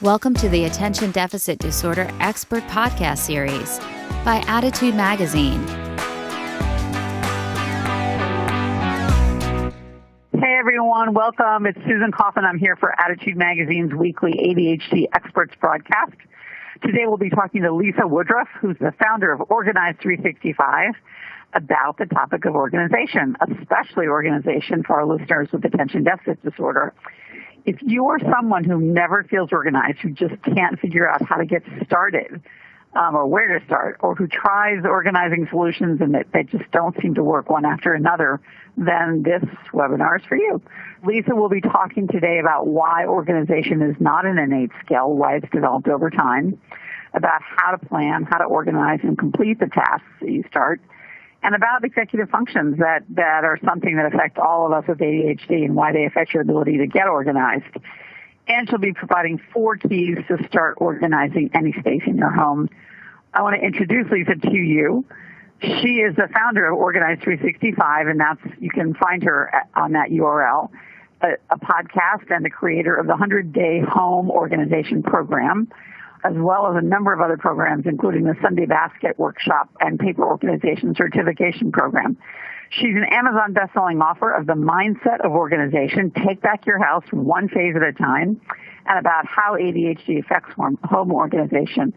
Welcome to the Attention Deficit Disorder Expert Podcast Series by Attitude Magazine. Hey everyone, welcome. It's Susan Coffin. I'm here for Attitude Magazine's weekly ADHD Experts broadcast. Today we'll be talking to Lisa Woodruff, who's the founder of Organized 365, about the topic of organization, especially organization for our listeners with attention deficit disorder. If you are someone who never feels organized, who just can't figure out how to get started, or where to start, or who tries organizing solutions and they just don't seem to work one after another, then this webinar is for you. Lisa will be talking today about why organization is not an innate skill, why it's developed over time, about how to plan, how to organize and complete the tasks that you start, and about executive functions that are something that affect all of us with ADHD and why they affect your ability to get organized. And she'll be providing 4 keys to start organizing any space in your home. I want to introduce Lisa to you. She is the founder of Organized 365, and you can find her on that URL, a podcast and the creator of the 100-Day Home Organization Program, as well as a number of other programs, including the Sunday Basket Workshop and Paper Organization Certification Program. She's an Amazon bestselling author of The Mindset of Organization, Take Back Your House One Phase at a Time, and about how ADHD affects home organization.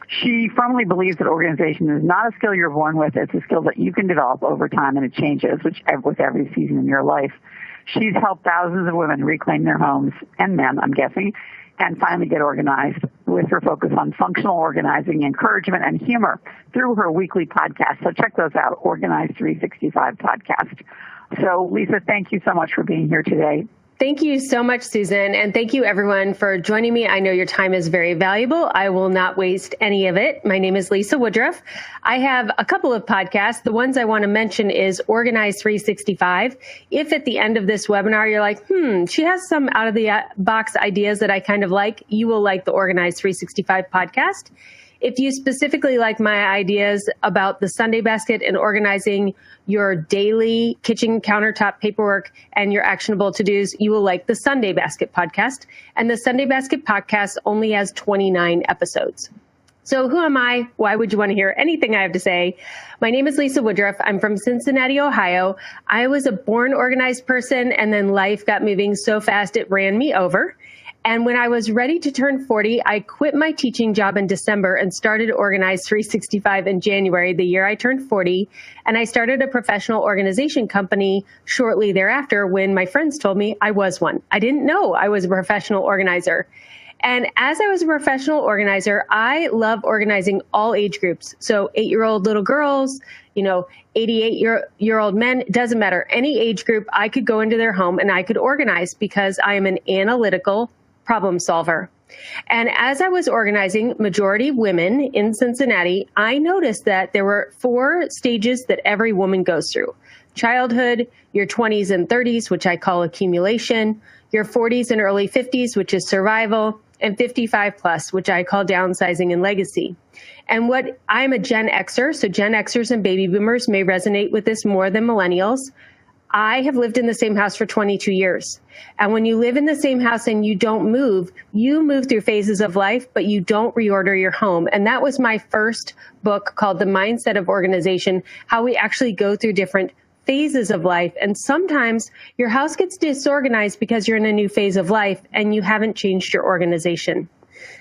She firmly believes that organization is not a skill you're born with. It's a skill that you can develop over time, and it changes with every season in your life. She's helped thousands of women reclaim their homes, and men, I'm guessing, and finally get organized with her focus on functional organizing, encouragement, and humor through her weekly podcast. So check those out, Organized 365 podcast. So Lisa, thank you so much for being here today. Thank you so much, Susan, and thank you everyone for joining me. I know your time is very valuable. I will not waste any of it. My name is Lisa Woodruff. I have a couple of podcasts. The ones I want to mention is Organized 365. If at the end of this webinar you're like, she has some out of the box ideas that I kind of like, you will like the Organized 365 podcast. If you specifically like my ideas about the Sunday basket and organizing your daily kitchen countertop paperwork and your actionable to-dos, you will like the Sunday Basket podcast. And the Sunday Basket podcast only has 29 episodes. So who am I? Why would you want to hear anything I have to say? My name is Lisa Woodruff. I'm from Cincinnati, Ohio. I was a born organized person, and then life got moving so fast it ran me over. And when I was ready to turn 40, I quit my teaching job in December and started Organized 365 in January, the year I turned 40. And I started a professional organization company shortly thereafter when my friends told me I was one. I didn't know I was a professional organizer. And as I was a professional organizer, I love organizing all age groups. So 8-year-old little girls, 88-year-old men, it doesn't matter. Any age group, I could go into their home and I could organize because I am an analytical problem solver. And as I was organizing majority women in Cincinnati, I noticed that there were 4 stages that every woman goes through. Childhood, your 20s and 30s, which I call accumulation, your 40s and early 50s, which is survival, and 55 plus, which I call downsizing and legacy. And I'm a Gen Xer, so Gen Xers and baby boomers may resonate with this more than millennials. I have lived in the same house for 22 years. And when you live in the same house and you don't move, you move through phases of life, but you don't reorder your home. And that was my first book called The Mindset of Organization, how we actually go through different phases of life. And sometimes your house gets disorganized because you're in a new phase of life and you haven't changed your organization.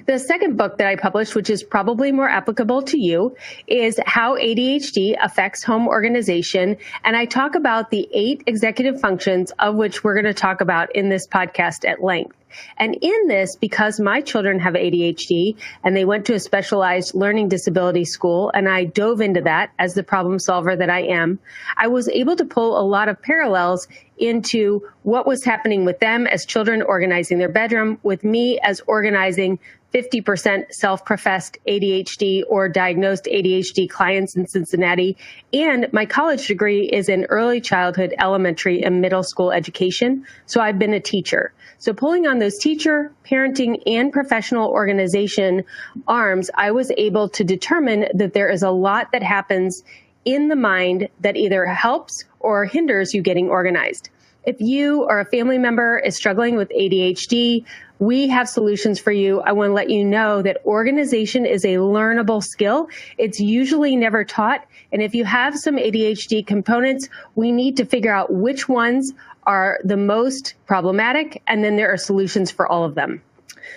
The second book that I published, which is probably more applicable to you, is How ADHD Affects Home Organization. And I talk about the 8 executive functions of which we're going to talk about in this podcast at length. And in this, because my children have ADHD and they went to a specialized learning disability school, and I dove into that as the problem solver that I am, I was able to pull a lot of parallels into what was happening with them as children organizing their bedroom, with me as organizing 50% self-professed ADHD or diagnosed ADHD clients in Cincinnati. And my college degree is in early childhood, elementary, and middle school education. So I've been a teacher. So pulling on those teacher, parenting, and professional organization arms, I was able to determine that there is a lot that happens in the mind that either helps or hinders you getting organized. If you or a family member is struggling with ADHD, we have solutions for you. I want to let you know that organization is a learnable skill. It's usually never taught. And if you have some ADHD components, we need to figure out which ones are the most problematic, and then there are solutions for all of them.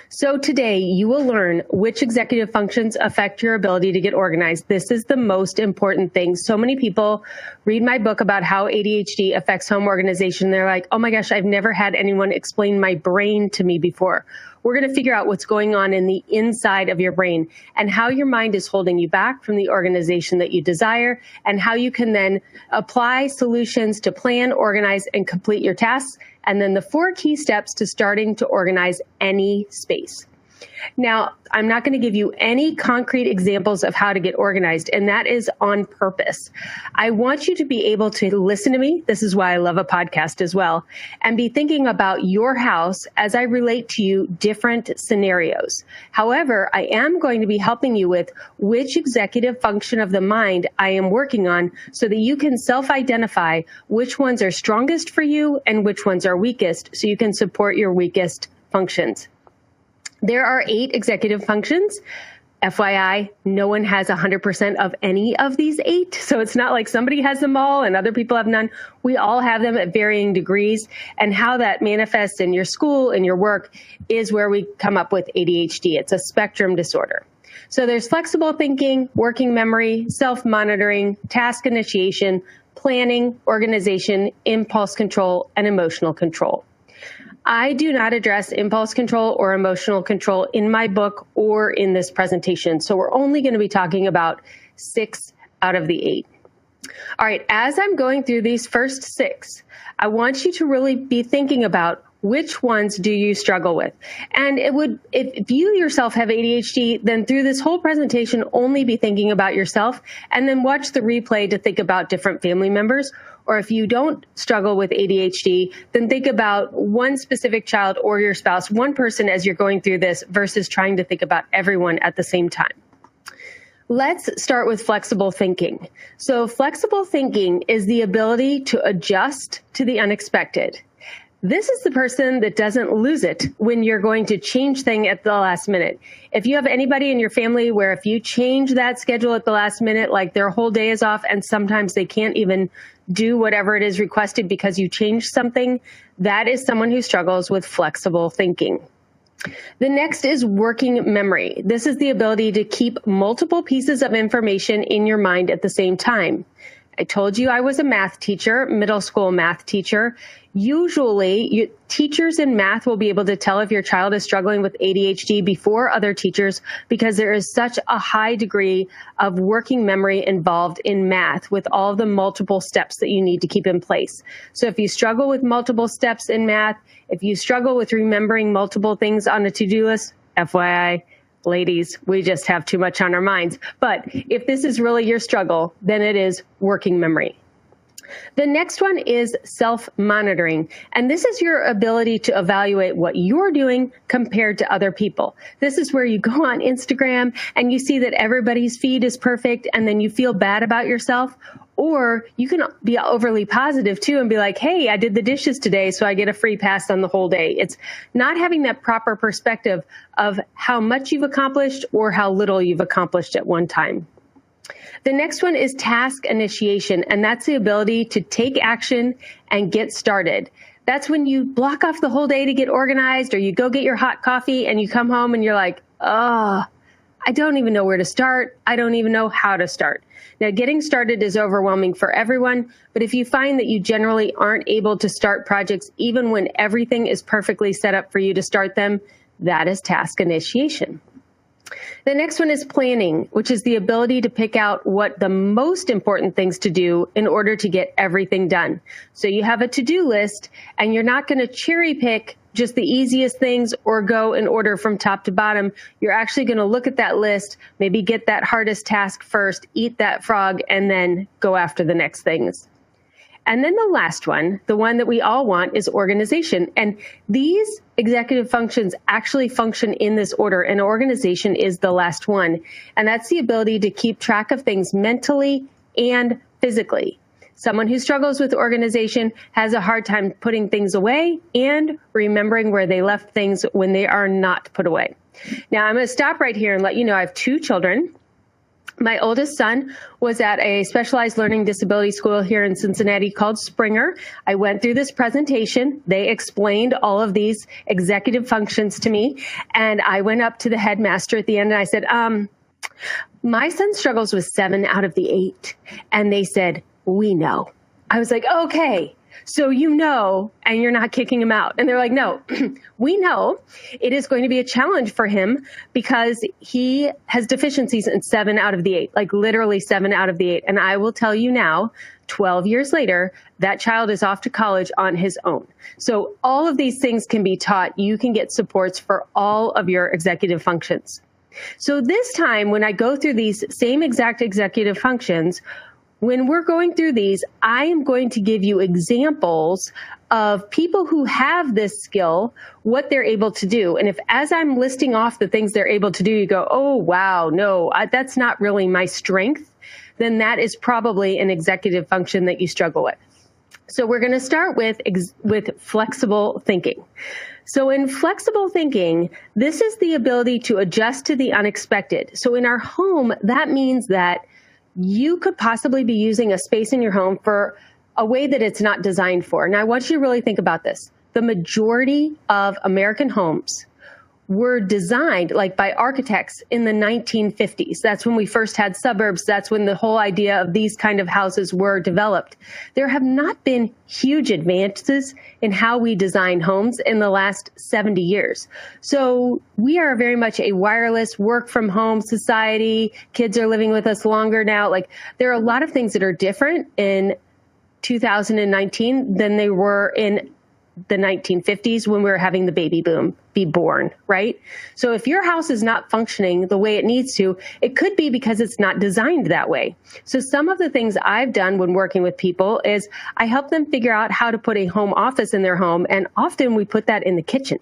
So today you will learn which executive functions affect your ability to get organized. This is the most important thing. So many people read my book about how ADHD affects home organization. They're like, oh my gosh, I've never had anyone explain my brain to me before. We're going to figure out what's going on in the inside of your brain and how your mind is holding you back from the organization that you desire, and how you can then apply solutions to plan, organize, and complete your tasks. And then the 4 key steps to starting to organize any space. Now, I'm not going to give you any concrete examples of how to get organized, and that is on purpose. I want you to be able to listen to me. This is why I love a podcast as well, and be thinking about your house as I relate to you different scenarios. However, I am going to be helping you with which executive function of the mind I am working on so that you can self-identify which ones are strongest for you and which ones are weakest, so you can support your weakest functions. There are 8 executive functions. FYI, no one has 100% of any of these 8. So it's not like somebody has them all and other people have none. We all have them at varying degrees. And how that manifests in your school and your work is where we come up with ADHD. It's a spectrum disorder. So there's flexible thinking, working memory, self-monitoring, task initiation, planning, organization, impulse control, and emotional control. I do not address impulse control or emotional control in my book or in this presentation. So we're only going to be talking about 6 out of the 8. All right, as I'm going through these first 6, I want you to really be thinking about which ones do you struggle with. And it would, if you yourself have ADHD, then through this whole presentation, only be thinking about yourself, and then watch the replay to think about different family members. Or if you don't struggle with ADHD, then think about one specific child or your spouse, one person as you're going through this versus trying to think about everyone at the same time. Let's start with flexible thinking. So flexible thinking is the ability to adjust to the unexpected. This is the person that doesn't lose it when you're going to change things at the last minute. If you have anybody in your family where if you change that schedule at the last minute, like their whole day is off and sometimes they can't even do whatever it is requested because you changed something, that is someone who struggles with flexible thinking. The next is working memory. This is the ability to keep multiple pieces of information in your mind at the same time. I told you I was a math teacher, middle school math teacher. Usually, teachers in math will be able to tell if your child is struggling with ADHD before other teachers because there is such a high degree of working memory involved in math with all the multiple steps that you need to keep in place. So if you struggle with multiple steps in math, if you struggle with remembering multiple things on a to-do list, FYI, ladies, we just have too much on our minds. But if this is really your struggle, then it is working memory. The next one is self-monitoring, and this is your ability to evaluate what you're doing compared to other people. This is where you go on Instagram and you see that everybody's feed is perfect and then you feel bad about yourself. Or you can be overly positive too and be like, hey, I did the dishes today, so I get a free pass on the whole day. It's not having that proper perspective of how much you've accomplished or how little you've accomplished at one time. The next one is task initiation, and that's the ability to take action and get started. That's when you block off the whole day to get organized, or you go get your hot coffee and you come home and you're like, oh, I don't even know where to start. I don't even know how to start. Now, getting started is overwhelming for everyone, but if you find that you generally aren't able to start projects even when everything is perfectly set up for you to start them, that is task initiation. The next one is planning, which is the ability to pick out what the most important things to do in order to get everything done. So you have a to-do list and you're not going to cherry pick just the easiest things or go in order from top to bottom. You're actually going to look at that list, maybe get that hardest task first, eat that frog, and then go after the next things. And then the last one, the one that we all want, is organization. And these executive functions actually function in this order, and organization is the last one. And that's the ability to keep track of things mentally and physically. Someone who struggles with organization has a hard time putting things away and remembering where they left things when they are not put away. Now, I'm going to stop right here and let you know I have 2 children. My oldest son was at a specialized learning disability school here in Cincinnati called Springer. I went through this presentation. They explained all of these executive functions to me. And I went up to the headmaster at the end and I said, my son struggles with 7 out of the 8. And they said, we know. I was like, okay. So you know, and you're not kicking him out. And they're like, no, we know it is going to be a challenge for him because he has deficiencies in 7 out of the 8, like literally 7 out of the 8. And I will tell you now, 12 years later, that child is off to college on his own. So all of these things can be taught. You can get supports for all of your executive functions. So this time, when I go through these same exact executive functions, when we're going through these, I am going to give you examples of people who have this skill, what they're able to do. And if as I'm listing off the things they're able to do, you go, oh, wow, no, that's not really my strength, then that is probably an executive function that you struggle with. So we're going to start with flexible thinking. So in flexible thinking, this is the ability to adjust to the unexpected. So in our home, that means that you could possibly be using a space in your home for a way that it's not designed for. And I want you to really think about this. The majority of American homes were designed like by architects in the 1950s. That's when we first had suburbs. That's when the whole idea of these kind of houses were developed. There have not been huge advances in how we design homes in the last 70 years. So we are very much a wireless work from home society. Kids are living with us longer now. Like there are a lot of things that are different in 2019 than they were in the 1950s when we were having the baby boom be born, right? So if your house is not functioning the way it needs to, it could be because it's not designed that way. So some of the things I've done when working with people is I help them figure out how to put a home office in their home. And often we put that in the kitchen.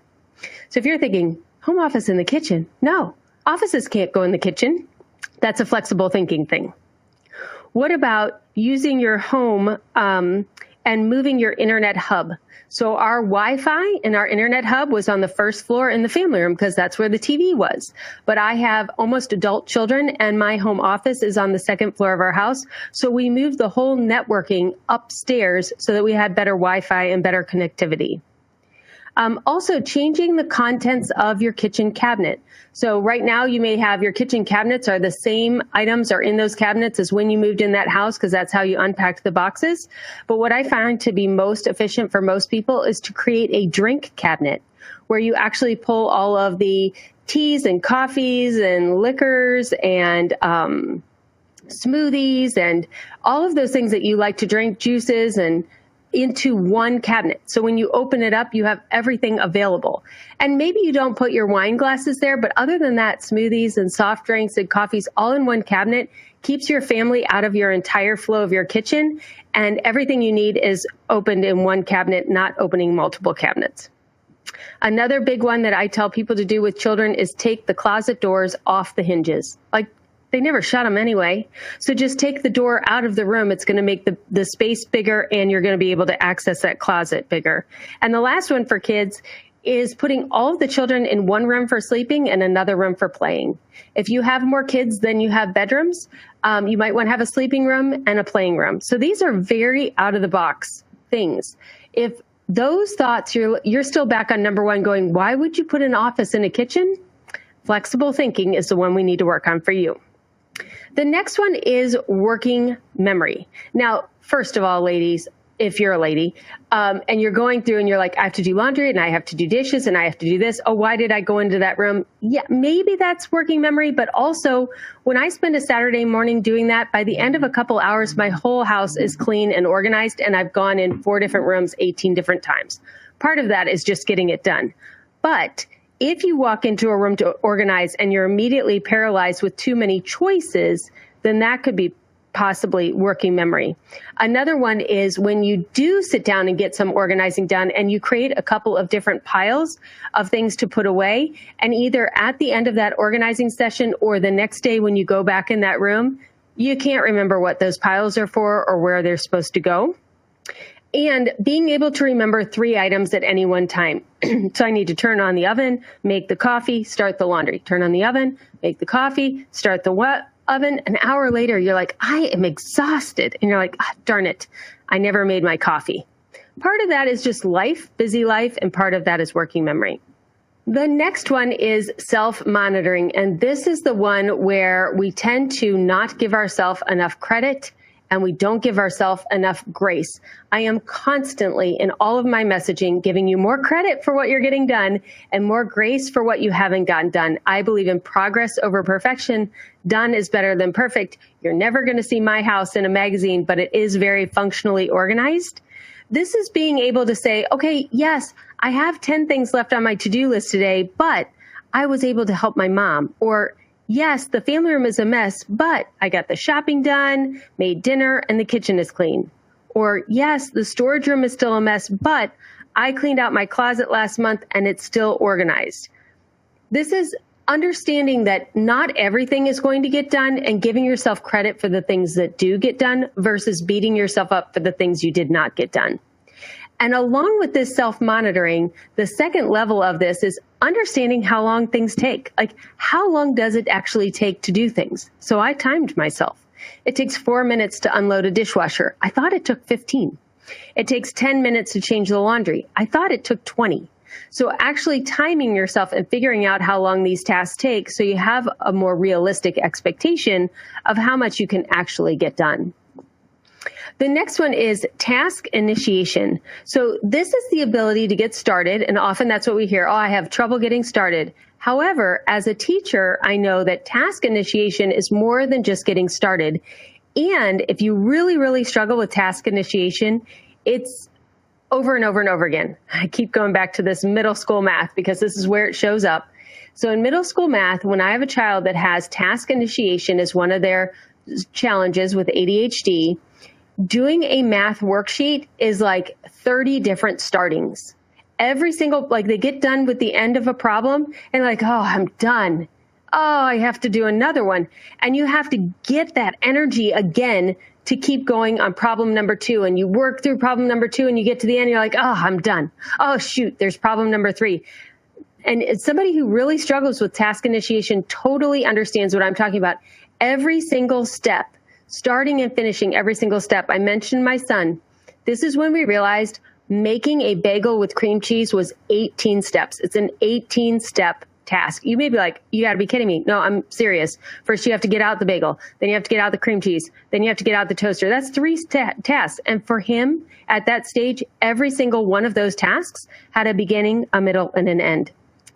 So if you're thinking home office in the kitchen, no, offices can't go in the kitchen. That's a flexible thinking thing. What about using your home and moving your internet hub? So our Wi-Fi and our internet hub was on the first floor in the family room because that's where the TV was. But I have almost adult children and my home office is on the second floor of our house. So we moved the whole networking upstairs so that we had better Wi-Fi and better connectivity. Also changing the contents of your kitchen cabinet. So right now you may have your kitchen cabinets are the same items are in those cabinets as when you moved in that house because that's how you unpacked the boxes. But what I find to be most efficient for most people is to create a drink cabinet where you actually pull all of the teas and coffees and liquors and smoothies and all of those things that you like to drink, juices and into one cabinet. So when you open it up, you have everything available. And maybe you don't put your wine glasses there, but other than that, smoothies and soft drinks and coffees all in one cabinet keeps your family out of your entire flow of your kitchen. And everything you need is opened in one cabinet, not opening multiple cabinets. Another big one that I tell people to do with children is take the closet doors off the hinges. Like, they never shut them anyway. So just take the door out of the room. It's going to make the space bigger and you're going to be able to access that closet bigger. And the last one for kids is putting all of the children in one room for sleeping and another room for playing. If you have more kids than you have bedrooms, you might want to have a sleeping room and a playing room. So these are very out of the box things. If those thoughts, you're still back on number one going, why would you put an office in a kitchen? Flexible thinking is the one we need to work on for you. The next one is working memory. Now, first of all, ladies, if you're a lady and you're going through and you're like, I have to do laundry and I have to do dishes and I have to do this. Oh, why did I go into that room? Yeah, maybe that's working memory. But also when I spend a Saturday morning doing that, by the end of a couple hours, my whole house is clean and organized and I've gone in 4 different rooms 18 different times. Part of that is just getting it done. But if you walk into a room to organize and you're immediately paralyzed with too many choices, then that could be possibly working memory. Another one is when you do sit down and get some organizing done and you create a couple of different piles of things to put away, and either at the end of that organizing session or the next day when you go back in that room, You can't remember what those piles are for or where they're supposed to go. And being able to remember 3 items at any one time. So I need to turn on the oven, make the coffee, start the laundry. Turn on the oven, make the coffee, start the oven. An hour later, you're like, I am exhausted. And you're like, darn it, I never made my coffee. Part of that is just life, busy life, and part of that is working memory. The next one is self-monitoring. And this is the one where we tend to not give ourselves enough credit and we don't give ourselves enough grace. I am constantly in all of my messaging giving you more credit for what you're getting done and more grace for what you haven't gotten done. I believe in progress over perfection. Done is better than perfect. You're never going to see my house in a magazine, but it is very functionally organized. This is being able to say, okay, yes, I have 10 things left on my to-do list today, but I was able to help my mom. Or yes, the family room is a mess, but I got the shopping done, made dinner, and the kitchen is clean. Or yes, the storage room is still a mess, but I cleaned out my closet last month and it's still organized. This is understanding that not everything is going to get done and giving yourself credit for the things that do get done versus beating yourself up for the things you did not get done. And along with this self-monitoring, the second level of this is understanding how long things take. Like, how long does it actually take to do things? So I timed myself. It takes 4 minutes to unload a dishwasher. I thought it took 15. It takes 10 minutes to change the laundry. I thought it took 20. So actually timing yourself and figuring out how long these tasks take so you have a more realistic expectation of how much you can actually get done. The next one is task initiation. So this is the ability to get started, and often that's what we hear, I have trouble getting started. However, as a teacher, I know that task initiation is more than just getting started. And if you really, really struggle with task initiation, it's over and over and over again. I keep going back to this middle school math because this is where it shows up. So in middle school math, when I have a child that has task initiation as one of their challenges with ADHD, doing a math worksheet is like 30 different startings. Every single, like they get done with the end of a problem and like, oh, I'm done. Oh, I have to do another one. And you have to get that energy again to keep going on problem number 2. And you work through problem number 2 and you get to the end, and you're like, oh, I'm done. Oh, shoot, there's problem number 3. And it's somebody who really struggles with task initiation totally understands what I'm talking about. Every single step, starting and finishing every single step. I mentioned my son. This is when we realized making a bagel with cream cheese was 18 steps. It's an 18-step task. You may be like, you got to be kidding me. No, I'm serious. First, you have to get out the bagel. Then you have to get out the cream cheese. Then you have to get out the toaster. That's 3 tasks. And for him, at that stage, every single one of those tasks had a beginning, a middle, and an end.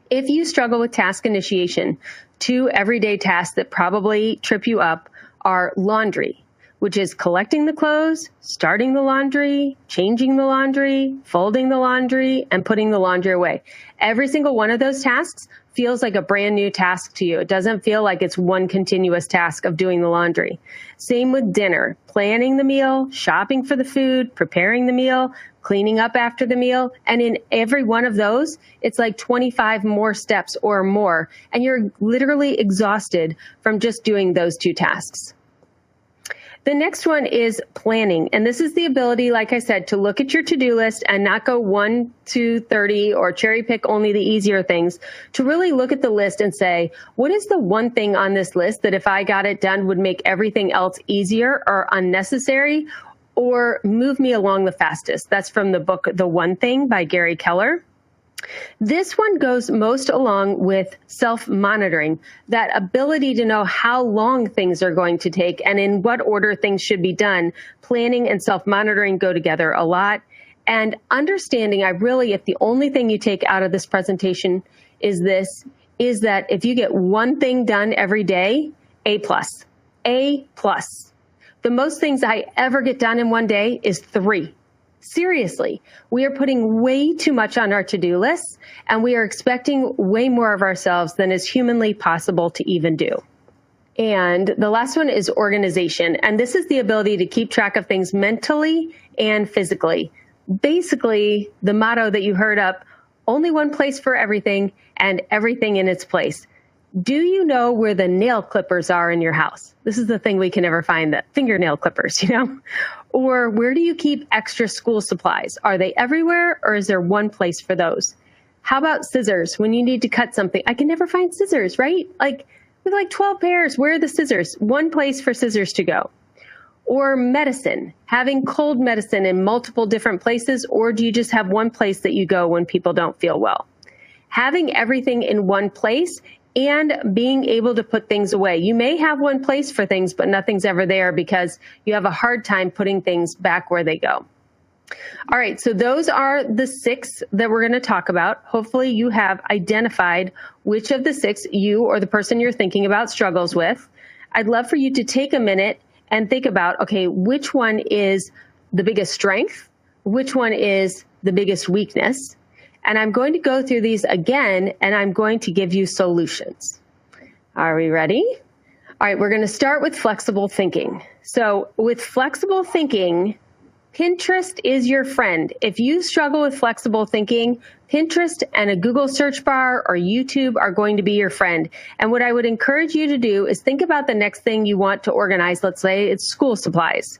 If you struggle with task initiation, 2 everyday tasks that probably trip you up are laundry, which is collecting the clothes, starting the laundry, changing the laundry, folding the laundry, and putting the laundry away. Every single one of those tasks feels like a brand new task to you. It doesn't feel like it's one continuous task of doing the laundry. Same with dinner, planning the meal, shopping for the food, preparing the meal, cleaning up after the meal. And in every one of those, it's like 25 more steps or more. And you're literally exhausted from just doing those 2 tasks. The next one is planning. And this is the ability, like I said, to look at your to-do list and not go 1 to 30 or cherry pick only the easier things, to really look at the list and say, what is the one thing on this list that if I got it done would make everything else easier or unnecessary or move me along the fastest? That's from the book, The One Thing by Gary Keller. This one goes most along with self-monitoring, that ability to know how long things are going to take and in what order things should be done. Planning and self-monitoring go together a lot. And understanding, if the only thing you take out of this presentation is that if you get one thing done every day, A+. The most things I ever get done in one day is 3. Seriously, we are putting way too much on our to-do lists, and we are expecting way more of ourselves than is humanly possible to even do. And the last one is organization. And this is the ability to keep track of things mentally and physically. Basically, the motto that you heard up, only one place for everything and everything in its place. Do you know where the nail clippers are in your house? This is the thing we can never find, the fingernail clippers, Or where do you keep extra school supplies? Are they everywhere, or is there one place for those? How about scissors when you need to cut something? I can never find scissors, right? With 12 pairs, where are the scissors? One place for scissors to go. Or medicine, having cold medicine in multiple different places, or do you just have one place that you go when people don't feel well? Having everything in one place and being able to put things away. You may have one place for things, but nothing's ever there because you have a hard time putting things back where they go. All right, so those are the 6 that we're going to talk about. Hopefully you have identified which of the 6 you or the person you're thinking about struggles with. I'd love for you to take a minute and think about, okay, which one is the biggest strength? Which one is the biggest weakness? And I'm going to go through these again, and I'm going to give you solutions. Are we ready? All right, we're going to start with flexible thinking. So with flexible thinking, Pinterest is your friend. If you struggle with flexible thinking, Pinterest and a Google search bar or YouTube are going to be your friend. And what I would encourage you to do is think about the next thing you want to organize. Let's say it's school supplies.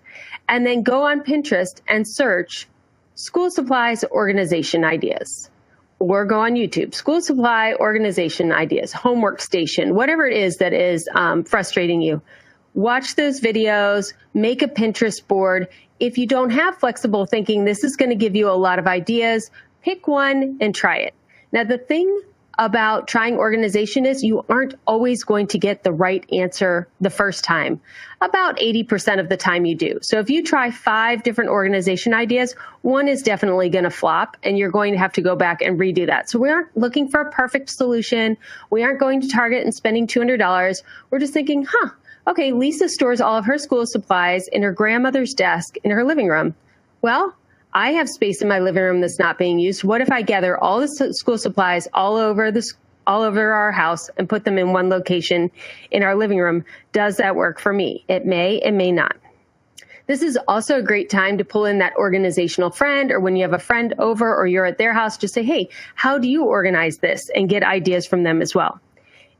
And then go on Pinterest and search school supplies organization ideas. Or go on YouTube, school supply organization ideas, homework station, whatever it is that is frustrating you. Watch those videos, make a Pinterest board. If you don't have flexible thinking, this is going to give you a lot of ideas. Pick one and try it. Now, the thing about trying organization is you aren't always going to get the right answer the first time. About 80% of the time you do. So if you try 5 different organization ideas, one is definitely going to flop and you're going to have to go back and redo that. So we aren't looking for a perfect solution. We aren't going to Target and spending $200. We're just thinking, okay, Lisa stores all of her school supplies in her grandmother's desk in her living room. Well, I have space in my living room that's not being used. What if I gather all the school supplies all over our house and put them in one location in our living room? Does that work for me? It may not. This is also a great time to pull in that organizational friend, or when you have a friend over or you're at their house, just say, hey, how do you organize this? And get ideas from them as well.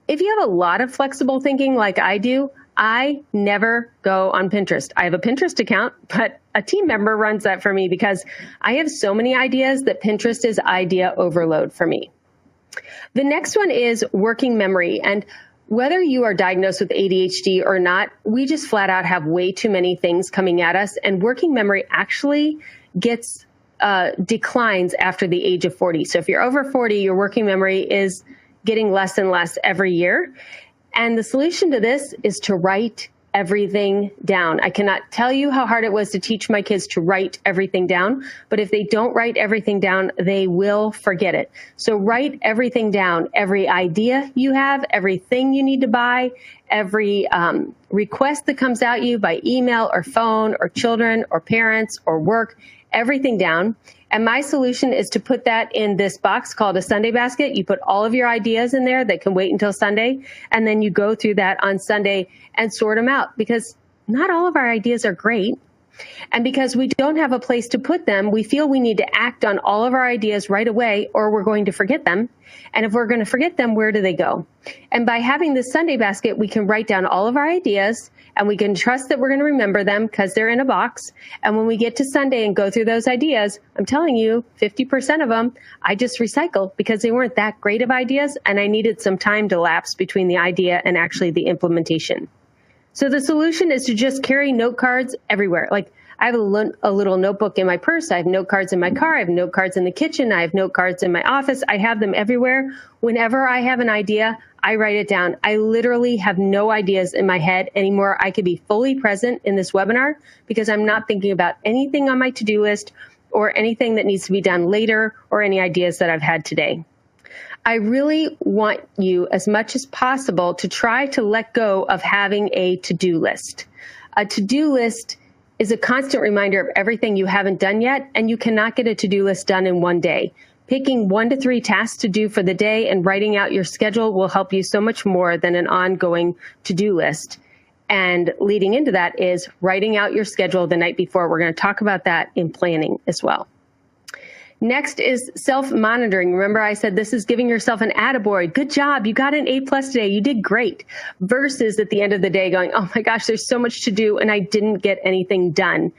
If you have a lot of flexible thinking like I do, I never go on Pinterest. I have a Pinterest account, but a team member runs that for me because I have so many ideas that Pinterest is idea overload for me. The next one is working memory. And whether you are diagnosed with ADHD or not, we just flat out have way too many things coming at us. And working memory actually declines after the age of 40. So if you're over 40, your working memory is getting less and less every year. And the solution to this is to write everything down. I cannot tell you how hard it was to teach my kids to write everything down, but if they don't write everything down, they will forget it. So write everything down, every idea you have, everything you need to buy, every request that comes at you by email or phone or children or parents or work, everything down. And my solution is to put that in this box called a Sunday basket. You put all of your ideas in there that can wait until Sunday, and then you go through that on Sunday and sort them out, because not all of our ideas are great. And because we don't have a place to put them, we feel we need to act on all of our ideas right away, or we're going to forget them. And if we're going to forget them, where do they go? And by having this Sunday basket, we can write down all of our ideas, and we can trust that we're going to remember them because they're in a box. And when we get to Sunday and go through those ideas, I'm telling you, 50% of them, I just recycle because they weren't that great of ideas, and I needed some time to lapse between the idea and actually the implementation. So the solution is to just carry note cards everywhere. Like, I have a little notebook in my purse. I have note cards in my car. I have note cards in the kitchen. I have note cards in my office. I have them everywhere. Whenever I have an idea, I write it down. I literally have no ideas in my head anymore. I could be fully present in this webinar because I'm not thinking about anything on my to-do list or anything that needs to be done later or any ideas that I've had today. I really want you, as much as possible, to try to let go of having a to-do list. A to-do list is a constant reminder of everything you haven't done yet, and you cannot get a to-do list done in one day. Picking 1 to 3 tasks to do for the day and writing out your schedule will help you so much more than an ongoing to-do list. And leading into that is writing out your schedule the night before. We're going to talk about that in planning as well. Next is self-monitoring. Remember, I said this is giving yourself an attaboy. Good job. You got an A+ today. You did great. Versus at the end of the day going, oh my gosh, there's so much to do and I didn't get anything done.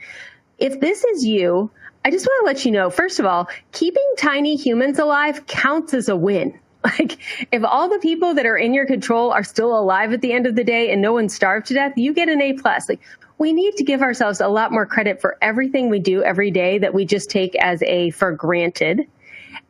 If this is you, I just want to let you know, first of all, keeping tiny humans alive counts as a win. Like, if all the people that are in your control are still alive at the end of the day and no one's starved to death, you get an A+. Like, we need to give ourselves a lot more credit for everything we do every day that we just take as for granted.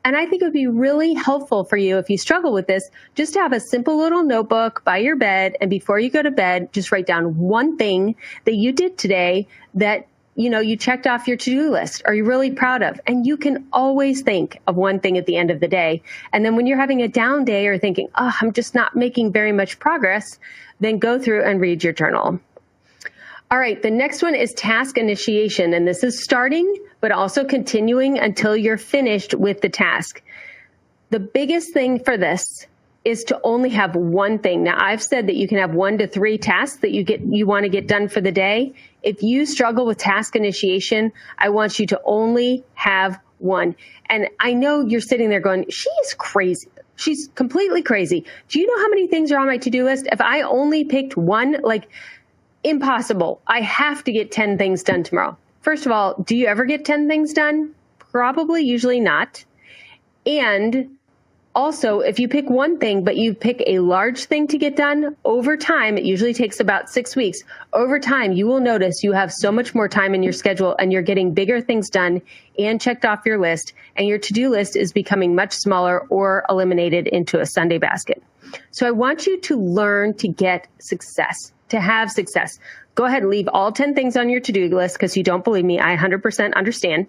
And I think it would be really helpful for you, if you struggle with this, just to have a simple little notebook by your bed. And before you go to bed, just write down one thing that you did today that you checked off your to-do list, are you really proud of? And you can always think of one thing at the end of the day. And then when you're having a down day or thinking, oh, I'm just not making very much progress, then go through and read your journal. All right, the next one is task initiation. And this is starting, but also continuing until you're finished with the task. The biggest thing for this is to only have one thing. Now, I've said that you can have 1 to 3 tasks that you want to get done for the day. If you struggle with task initiation, I want you to only have one. And I know you're sitting there going, she is crazy. She's completely crazy. Do you know how many things are on my to-do list? If I only picked one, impossible. I have to get 10 things done tomorrow. First of all, do you ever get 10 things done? Probably, usually not. And also, if you pick one thing, but you pick a large thing to get done, over time, it usually takes about 6 weeks. Over time, you will notice you have so much more time in your schedule and you're getting bigger things done and checked off your list, and your to-do list is becoming much smaller or eliminated into a Sunday basket. So I want you to learn to get success, to have success. Go ahead and leave all 10 things on your to-do list because you don't believe me. I 100% understand.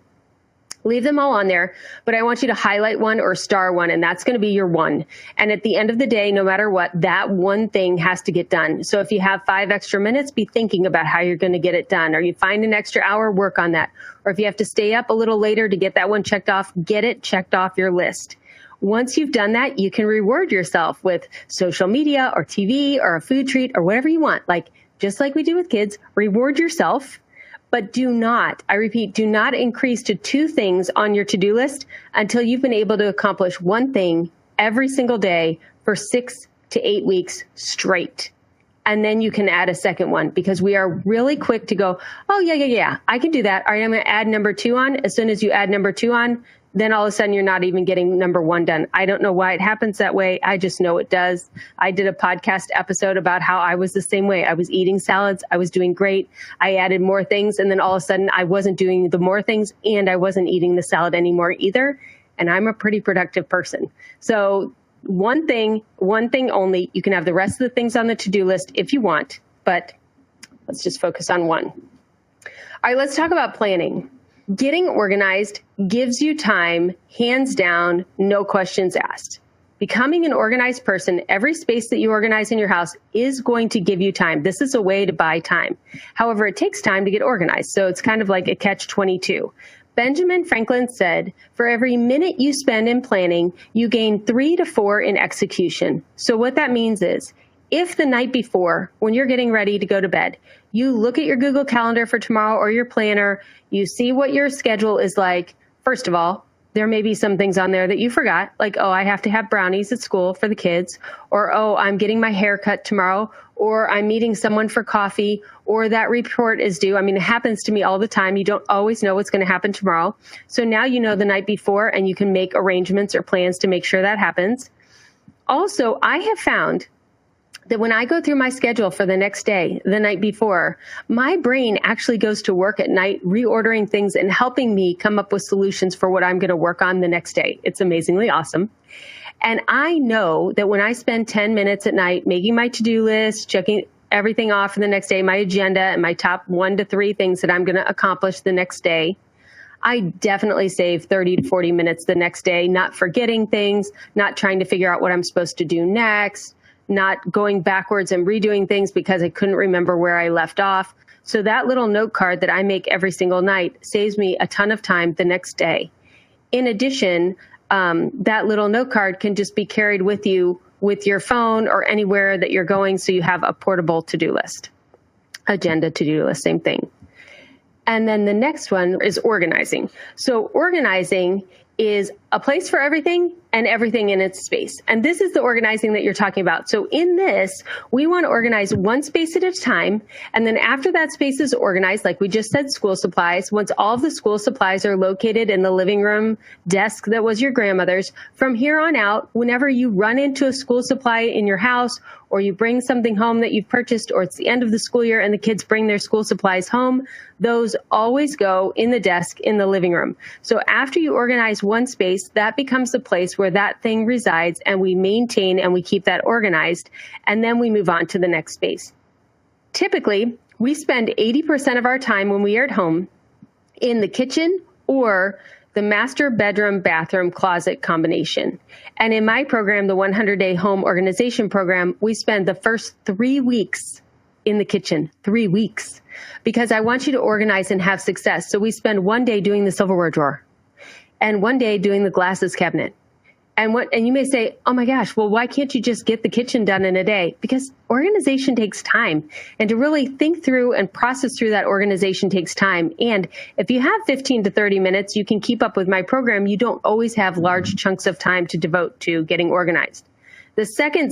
Leave them all on there, but I want you to highlight one or star one, and that's going to be your one. And at the end of the day, no matter what, that one thing has to get done. So if you have 5 extra minutes, be thinking about how you're going to get it done. Or you find an extra hour, work on that. Or if you have to stay up a little later to get that one checked off, get it checked off your list. Once you've done that, you can reward yourself with social media or TV or a food treat or whatever you want. Just like we do with kids, reward yourself. But do not, I repeat, do not increase to 2 things on your to-do list until you've been able to accomplish one thing every single day for 6 to 8 weeks straight. And then you can add a second one, because we are really quick to go, oh, yeah, I can do that. All right, I'm going to add number 2 on. As soon as you add number 2 on, then all of a sudden you're not even getting number 1 done. I don't know why it happens that way. I just know it does. I did a podcast episode about how I was the same way. I was eating salads. I was doing great. I added more things. And then all of a sudden I wasn't doing the more things and I wasn't eating the salad anymore either. And I'm a pretty productive person. So one thing only. You can have the rest of the things on the to-do list if you want, but let's just focus on one. All right, let's talk about planning. Getting organized gives you time, hands down, no questions asked. Becoming an organized person, every space that you organize in your house is going to give you time. This is a way to buy time. However, it takes time to get organized, so it's kind of like a catch-22. Benjamin Franklin said, for every minute you spend in planning, you gain 3 to 4 in execution. So what that means is, if the night before, when you're getting ready to go to bed, you look at your Google Calendar for tomorrow or your planner, you see what your schedule is like. First of all, there may be some things on there that you forgot, like, oh, I have to have brownies at school for the kids, or, oh, I'm getting my hair cut tomorrow, or I'm meeting someone for coffee, or that report is due. I mean, it happens to me all the time. You don't always know what's going to happen tomorrow. So now you know the night before, and you can make arrangements or plans to make sure that happens. Also, I have found that when I go through my schedule for the next day, the night before, my brain actually goes to work at night, reordering things and helping me come up with solutions for what I'm going to work on the next day. It's amazingly awesome. And I know that when I spend 10 minutes at night making my to-do list, checking everything off for the next day, my agenda and my top 1 to 3 things that I'm going to accomplish the next day, I definitely save 30 to 40 minutes the next day, not forgetting things, not trying to figure out what I'm supposed to do next, not going backwards and redoing things because I couldn't remember where I left off. So that little note card that I make every single night saves me a ton of time the next day. In addition, that little note card can just be carried with you with your phone or anywhere that you're going, so you have a portable to-do list. Agenda, to-do list, same thing. And then the next one is organizing. So organizing is a place for everything and everything in its space. And this is the organizing that you're talking about. So in this, we want to organize one space at a time. And then after that space is organized, like we just said, school supplies, once all of the school supplies are located in the living room desk that was your grandmother's, from here on out, whenever you run into a school supply in your house, or you bring something home that you've purchased, or it's the end of the school year and the kids bring their school supplies home, those always go in the desk in the living room. So after you organize one space, that becomes the place where that thing resides, and we maintain and we keep that organized, and then we move on to the next space. Typically, we spend 80% of our time when we are at home in the kitchen or the master bedroom, bathroom, closet combination. And in my program, the 100-Day Home Organization Program, we spend the first 3 weeks in the kitchen, 3 weeks, because I want you to organize and have success. So we spend one day doing the silverware drawer and one day doing the glasses cabinet. And you may say, oh my gosh, well, why can't you just get the kitchen done in a day? Because organization takes time. And to really think through and process through that organization takes time. And if you have 15 to 30 minutes, you can keep up with my program. You don't always have large chunks of time to devote to getting organized. The second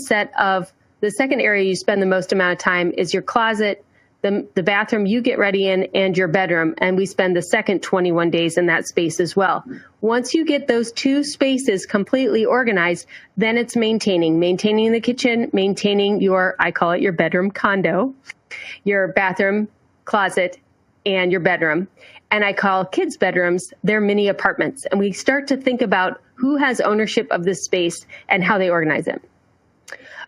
area you spend the most amount of time is your closet, the bathroom you get ready in, and your bedroom. And we spend the second 21 days in that space as well. Once you get those two spaces completely organized, then it's maintaining the kitchen, maintaining I call it your bedroom condo, your bathroom, closet, and your bedroom. And I call kids' bedrooms their mini apartments. And we start to think about who has ownership of this space and how they organize it.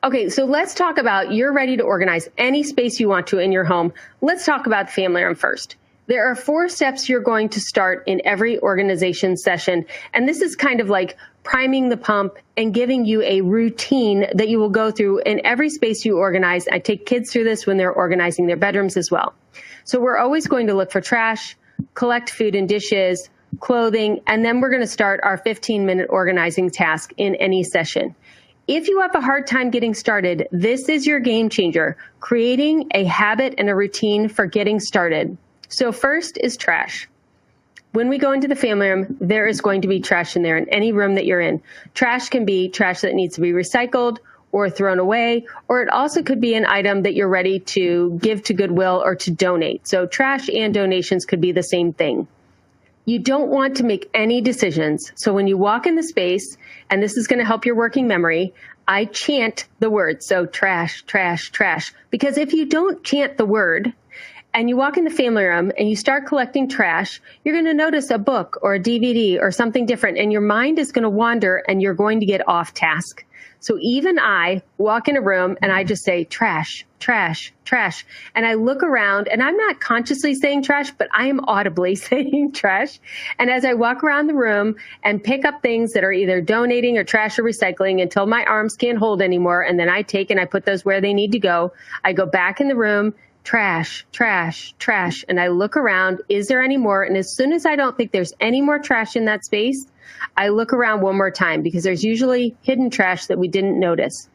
Okay, so let's talk about you're ready to organize any space you want to in your home. Let's talk about the family room first. There are 4 steps you're going to start in every organization session. And this is kind of like priming the pump and giving you a routine that you will go through in every space you organize. I take kids through this when they're organizing their bedrooms as well. So we're always going to look for trash, collect food and dishes, clothing, and then we're going to start our 15-minute organizing task in any session. If you have a hard time getting started, this is your game changer, creating a habit and a routine for getting started. So first is trash. When we go into the family room, there is going to be trash in there in any room that you're in. Trash can be trash that needs to be recycled or thrown away, or it also could be an item that you're ready to give to Goodwill or to donate. So trash and donations could be the same thing. You don't want to make any decisions. So when you walk in the space, and this is going to help your working memory, I chant the word. So trash, trash, trash. Because if you don't chant the word and you walk in the family room and you start collecting trash, you're going to notice a book or a DVD or something different, and your mind is going to wander and you're going to get off task. So even I walk in a room and I just say trash, trash, trash. And I look around and I'm not consciously saying trash, but I am audibly saying trash. And as I walk around the room and pick up things that are either donating or trash or recycling until my arms can't hold anymore, and then I take and I put those where they need to go, I go back in the room, trash, trash, trash. And I look around, is there any more? And as soon as I don't think there's any more trash in that space, I look around one more time, because there's usually hidden trash that we didn't notice.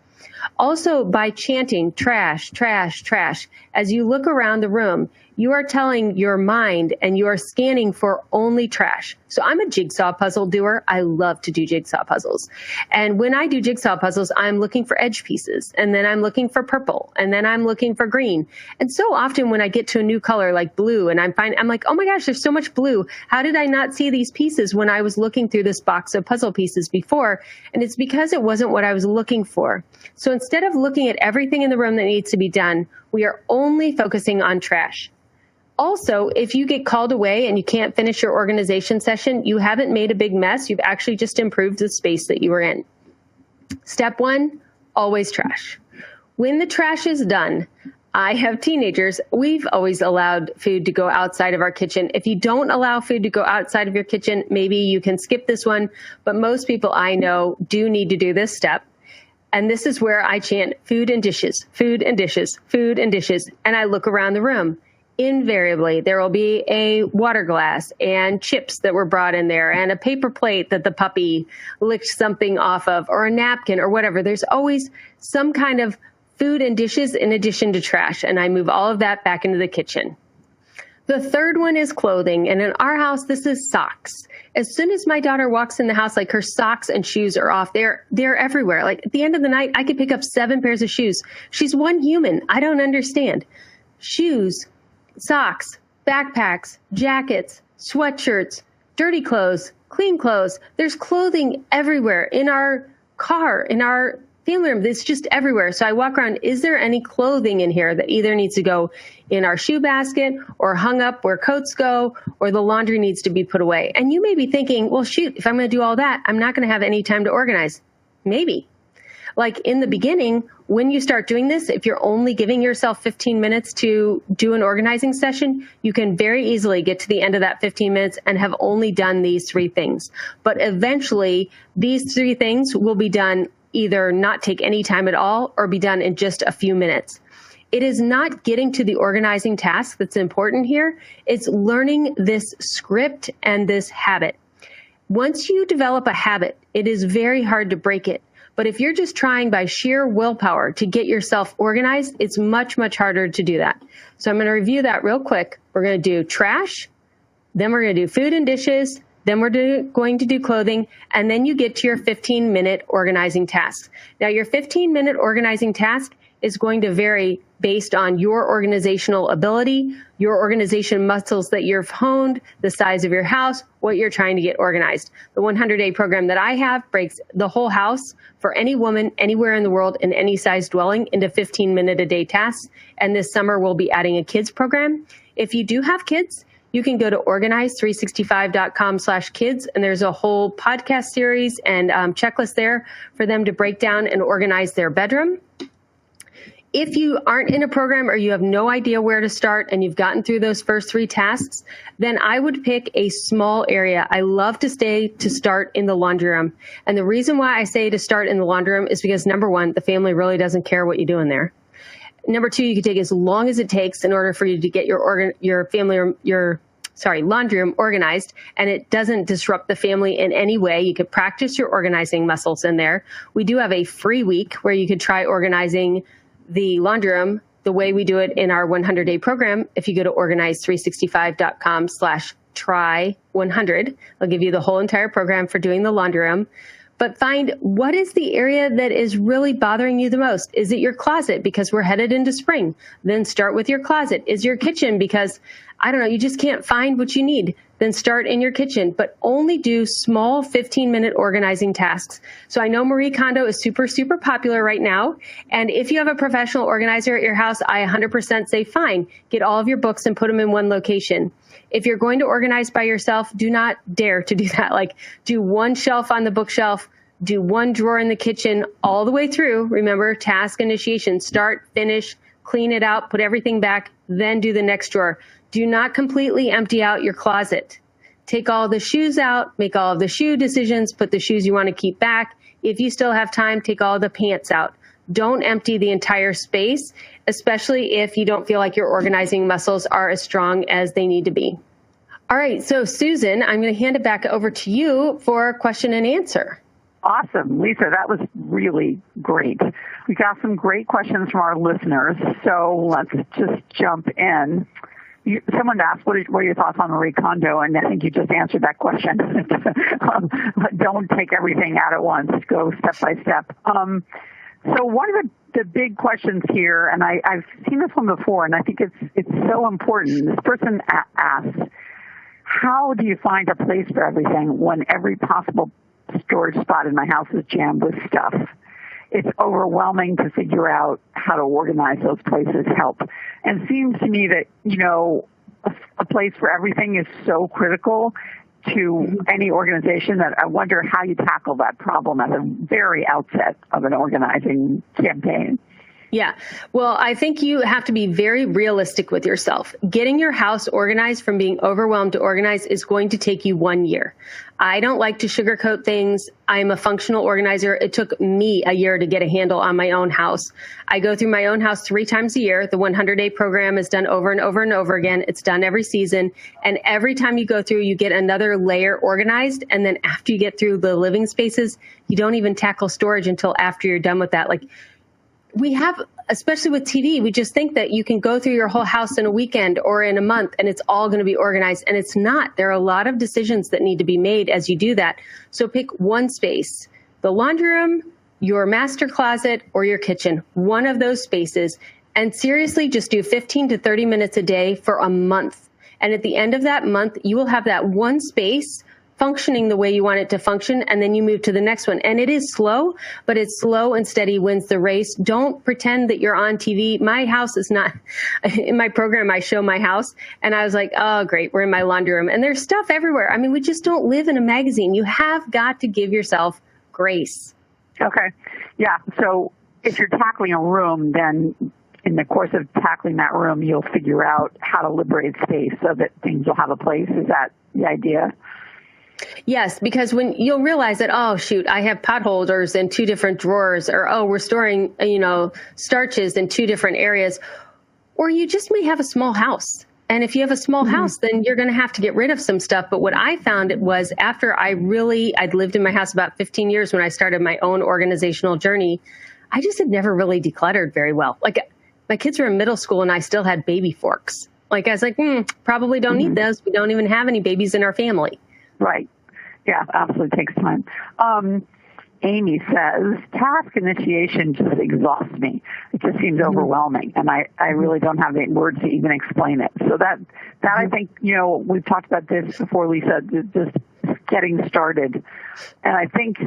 Also, by chanting trash, trash, trash, as you look around the room, you are telling your mind and you are scanning for only trash. So I'm a jigsaw puzzle doer. I love to do jigsaw puzzles. And when I do jigsaw puzzles, I'm looking for edge pieces, and then I'm looking for purple, and then I'm looking for green. And so often when I get to a new color like blue, and I'm like, oh my gosh, there's so much blue. How did I not see these pieces when I was looking through this box of puzzle pieces before? And it's because it wasn't what I was looking for. So instead of looking at everything in the room that needs to be done, we are only focusing on trash. Also, if you get called away and you can't finish your organization session, you haven't made a big mess. You've actually just improved the space that you were in. Step 1, always trash. When the trash is done, I have teenagers. We've always allowed food to go outside of our kitchen. If you don't allow food to go outside of your kitchen, maybe you can skip this one. But most people I know do need to do this step. And this is where I chant food and dishes, food and dishes, food and dishes. And I look around the room. Invariably, there will be a water glass and chips that were brought in there and a paper plate that the puppy licked something off of, or a napkin or whatever. There's always some kind of food and dishes in addition to trash. And I move all of that back into the kitchen. The third one is clothing. And in our house, this is socks. As soon as my daughter walks in the house, like her socks and shoes are off, they're everywhere. Like at the end of the night, I could pick up 7 pairs of shoes. She's one human. I don't understand. Shoes, socks, backpacks, jackets, sweatshirts, dirty clothes, clean clothes. There's clothing everywhere in our car, in our family room. It's just everywhere. So I walk around, is there any clothing in here that either needs to go in our shoe basket or hung up where coats go, or the laundry needs to be put away? And you may be thinking, well, shoot, if I'm going to do all that, I'm not going to have any time to organize. Maybe. Like in the beginning, when you start doing this, if you're only giving yourself 15 minutes to do an organizing session, you can very easily get to the end of that 15 minutes and have only done these 3 things. But eventually, these 3 things will be done either not take any time at all or be done in just a few minutes. It is not getting to the organizing task that's important here. It's learning this script and this habit. Once you develop a habit, it is very hard to break it. But if you're just trying by sheer willpower to get yourself organized, it's much, much harder to do that. So I'm going to review that real quick. We're going to do trash, then we're going to do food and dishes, then we're going to do clothing, and then you get to your 15-minute organizing task. Now, your 15-minute organizing task is going to vary based on your organizational ability, your organization muscles that you've honed, the size of your house, what you're trying to get organized. The 100-day program that I have breaks the whole house for any woman anywhere in the world in any size dwelling into 15-minute-a-day tasks. And this summer, we'll be adding a kids program. If you do have kids, you can go to organize365.com/kids, and there's a whole podcast series and checklist there for them to break down and organize their bedroom. If you aren't in a program or you have no idea where to start and you've gotten through those first 3 tasks, then I would pick a small area. I love to start in the laundry room. And the reason why I say to start in the laundry room is because, number 1, the family really doesn't care what you do in there. Number 2, you can take as long as it takes in order for you to get your family room, laundry room organized, and it doesn't disrupt the family in any way. You could practice your organizing muscles in there. We do have a free week where you could try organizing the laundry room the way we do it in our 100-day program. If you go to organize365.com/try100, I'll give you the whole entire program for doing the laundry room. But find what is the area that is really bothering you the most. Is it your closet because we're headed into spring? Then start with your closet. Is your kitchen because, I don't know, you just can't find what you need? Then start in your kitchen, but only do small 15-minute organizing tasks. So I know Marie Kondo is super, super popular right now. And if you have a professional organizer at your house, I 100% say, fine, get all of your books and put them in one location. If you're going to organize by yourself, do not dare to do that. Like, do one shelf on the bookshelf, do one drawer in the kitchen all the way through. Remember, task initiation, start, finish, clean it out, put everything back, then do the next drawer. Do not completely empty out your closet. Take all the shoes out, make all of the shoe decisions, put the shoes you want to keep back. If you still have time, take all the pants out. Don't empty the entire space, especially if you don't feel like your organizing muscles are as strong as they need to be. All right, so Susan, I'm going to hand it back over to you for question and answer. Awesome. Lisa, that was really great. We got some great questions from our listeners, so let's just jump in. Someone asked, what are your thoughts on Marie Kondo? And I think you just answered that question. Don't take everything out at once. Go step by step. So one of the big questions here, and I've seen this one before, and I think it's so important. This person asks, how do you find a place for everything when every possible storage spot in my house is jammed with stuff? It's overwhelming to figure out how to organize those places. Help. And it seems to me that, a place for everything is so critical to any organization that I wonder how you tackle that problem at the very outset of an organizing campaign. Yeah. Well, I think you have to be very realistic with yourself. Getting your house organized from being overwhelmed to organized is going to take you 1 year. I don't like to sugarcoat things. I'm a functional organizer. It took me a year to get a handle on my own house. I go through my own house 3 times a year. The 100-day program is done over and over and over again. It's done every season. And every time you go through, you get another layer organized. And then after you get through the living spaces, you don't even tackle storage until after you're done with that. Like, we have, especially with TV, we just think that you can go through your whole house in a weekend or in a month and it's all going to be organized. And it's not. There are a lot of decisions that need to be made as you do that. So pick one space, the laundry room, your master closet, or your kitchen, one of those spaces. And seriously, just do 15 to 30 minutes a day for a month. And at the end of that month, you will have that one space functioning the way you want it to function, and then you move to the next one. And it is slow, but it's slow and steady wins the race. Don't pretend that you're on TV. My house is not, in my program, I show my house, and I was like, oh, great, we're in my laundry room. And there's stuff everywhere. I mean, we just don't live in a magazine. You have got to give yourself grace. Okay. Yeah. So if you're tackling a room, then in the course of tackling that room, you'll figure out how to liberate space so that things will have a place. Is that the idea? Yes, because when you'll realize that, oh, shoot, I have pot holders in 2 different drawers, or, oh, we're storing, starches in 2 different areas, or you just may have a small house. And if you have a small house, then you're going to have to get rid of some stuff. But what I found it was after I'd lived in my house about 15 years when I started my own organizational journey, I just had never really decluttered very well. Like my kids were in middle school and I still had baby forks. Like I was like, probably don't need those. We don't even have any babies in our family. Right. Yeah, absolutely takes time. Amy says, task initiation just exhausts me. It just seems overwhelming, and I really don't have the words to even explain it. So that I think, we've talked about this before, Lisa, just getting started. And I think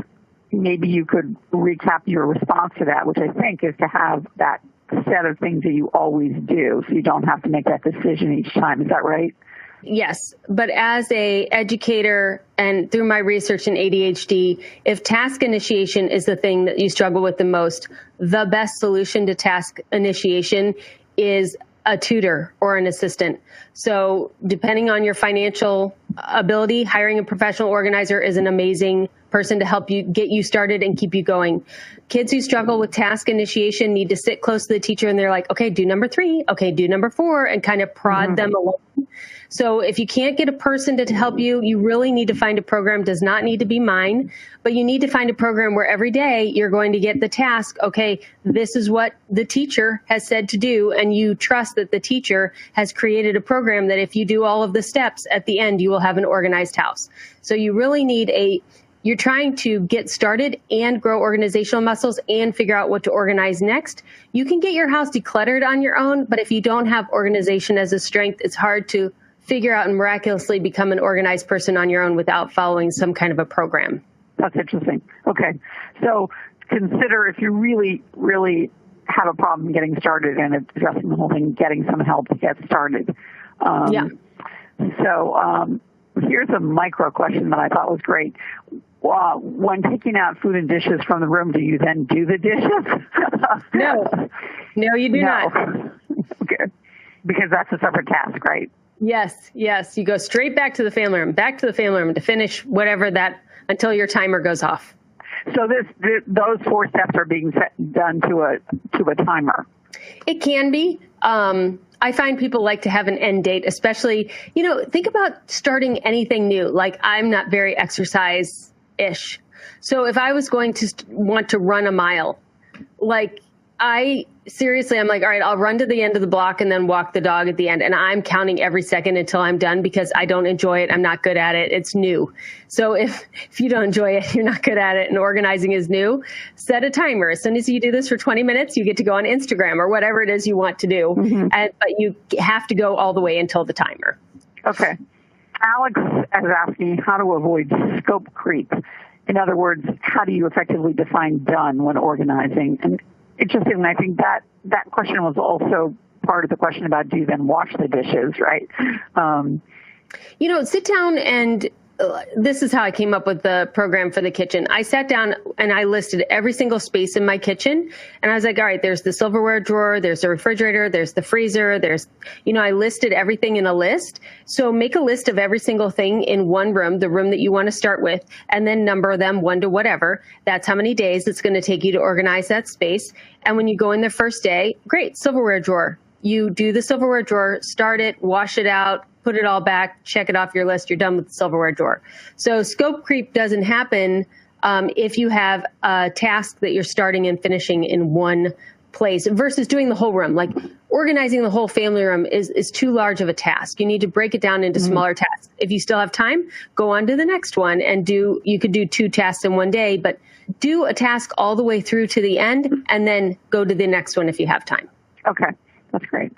maybe you could recap your response to that, which I think is to have that set of things that you always do so you don't have to make that decision each time. Is that right? Yes, but as a educator and through my research in ADHD, if task initiation is the thing that you struggle with the most, the best solution to task initiation is a tutor or an assistant. So depending on your financial ability, hiring a professional organizer is an amazing person to help you get you started and keep you going. Kids who struggle with task initiation need to sit close to the teacher and they're like, okay, do number 3, okay, do number 4, and kind of prod them along. So if you can't get a person to help you, you really need to find a program. Does not need to be mine, but you need to find a program where every day you're going to get the task. Okay, this is what the teacher has said to do. And you trust that the teacher has created a program that if you do all of the steps at the end, you will have an organized house. So you really need you're trying to get started and grow organizational muscles and figure out what to organize next. You can get your house decluttered on your own, but if you don't have organization as a strength, it's hard to figure out and miraculously become an organized person on your own without following some kind of a program. That's interesting. Okay. So consider if you really, really have a problem getting started and addressing the whole thing, getting some help to get started. So here's a micro question that I thought was great. When taking out food and dishes from the room, do you then do the dishes? No, you do not. Okay. Because that's a separate task, right? Yes. You go straight back to the family room to finish whatever until your timer goes off. So those 4 steps are being done to a timer. It can be. I find people like to have an end date, especially, think about starting anything new. Like I'm not very exercise-ish. So if I was going to want to run a mile, I'm like, all right, I'll run to the end of the block and then walk the dog at the end. And I'm counting every second until I'm done because I don't enjoy it. I'm not good at it. It's new. So if you don't enjoy it, you're not good at it and organizing is new, set a timer. As soon as you do this for 20 minutes, you get to go on Instagram or whatever it is you want to do. But you have to go all the way until the timer. Okay. Alex is asking how to avoid scope creep. In other words, how do you effectively define done when organizing? And interesting, I think that question was also part of the question about do you then wash the dishes, right? Sit down and this is how I came up with the program for the kitchen. I sat down and I listed every single space in my kitchen. And I was like, all right, there's the silverware drawer, there's the refrigerator, there's the freezer, I listed everything in a list. So make a list of every single thing in one room, the room that you want to start with, and then number them 1 to whatever. That's how many days it's going to take you to organize that space. And when you go in the first day, great, silverware drawer. You do the silverware drawer, start it, wash it out, put it all back, check it off your list, you're done with the silverware drawer. So scope creep doesn't happen if you have a task that you're starting and finishing in one place versus doing the whole room. Like organizing the whole family room is too large of a task. You need to break it down into smaller tasks. If you still have time, go on to the next one and you could do 2 tasks in one day, but do a task all the way through to the end and then go to the next one if you have time. Okay, that's great.